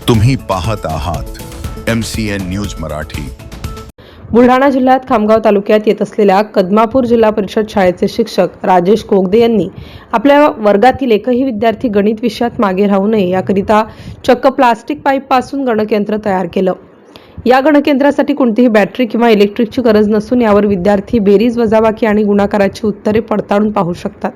तुम्ही पाहत आहात MCN न्यूज मराठी। बुलढाणा जिल्ह्यात खामगाव तालुक्यात येत असलेल्या कदमापूर जिल्हा परिषद शाळेचे शिक्षक राजेश कोगदे यांनी आपल्या वर्गातील एकही विद्यार्थी गणित विषयात मागे राहू नये याकरिता चक्क प्लास्टिक पाईप पासून गणकयंत्र तयार केलं। या गणकयंत्रासाठी कोणतीही बॅटरी किंवा इलेक्ट्रिकची गरज नसून यावर विद्यार्थी बेरीज, वजाबाकी आणि गुणाकाराची उत्तरे पडताळून पाहू शकतात।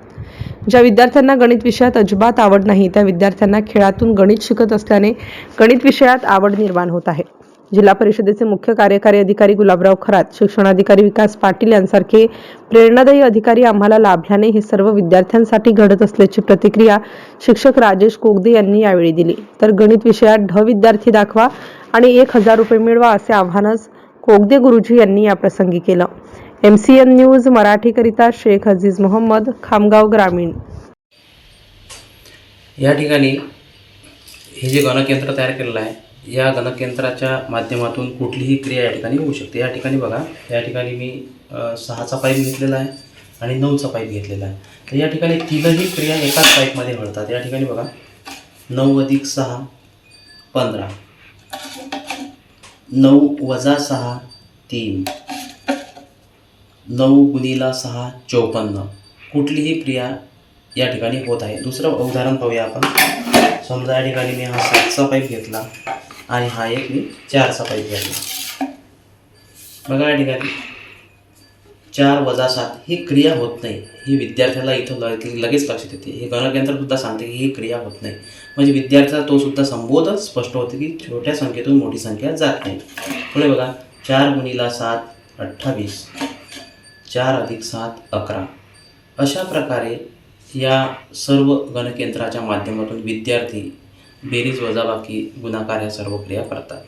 ज्या विद्यार्थ्यांना गणित विषयात अजिबात आवड नाही त्या विद्यार्थ्यांना खेळातून गणित शिकत असल्याने गणित विषयात आवड निर्माण होत आहे। जिल्हा परिषदेचे मुख्य कार्यकारी अधिकारी गुलाबराव खरात, शिक्षणाधिकारी विकास पाटील यांसारखे प्रेरणादायी अधिकारी आम्हाला लाभल्याने हे सर्व विद्यार्थ्यांसाठी घडत असल्याची प्रतिक्रिया शिक्षक राजेश कोगदे यांनी यावेळी दिली। तर गणित विषयात ढ विद्यार्थी दाखवा आणि 1000 रुपये मिळवा असे आव्हानच कोगदे गुरुजी यांनी या प्रसंगी केलं। MCN न्यूज मराठीकरिता शेख अजीज मोहम्मद, खामगाव ग्रामीण। या ठिकाणी हे जे गणकयंत्र तयार केलेलं आहे, या गणकयंत्राच्या माध्यमातून कुठलीही क्रिया या ठिकाणी होऊ शकते। या ठिकाणी बघा, या ठिकाणी मी 6चा पाईप घेतलेला आहे आणि 9चा पाईप घेतलेला आहे। तर या ठिकाणी तीनही क्रिया एकाच पाईपमध्ये घडतात। या ठिकाणी बघा, 9 + 6 15, 9 - 6 3, 9 × 6 54। कुठलीही क्रिया या ठिकाणी होत आहे। दुसरं उदाहरण पाहूया आपण। समजा या ठिकाणी मी हा 7चा पाईप घेतला आणि हा एक मी 4चा पाईप घेतला। बघा, या ठिकाणी 4 - 7 ही क्रिया होत नाही। ही विद्यार्थ्याला इथं लगेच लक्षात येते। हे गणकयंत्रसुद्धा सांगते की ही क्रिया होत नाही, म्हणजे विद्यार्थ्याला तो सुद्धा संबोध स्पष्ट होते की छोट्या संख्येतून मोठी संख्या जात नाही। पुढे बघा, 4 × 7 28, 4 + 7 11। अशा प्रकारे या सर्व गणकयंत्राच्या माध्यमातून विद्यार्थी बेरीज, वजाबाकी, गुणाकार या सर्व क्रिया करतात।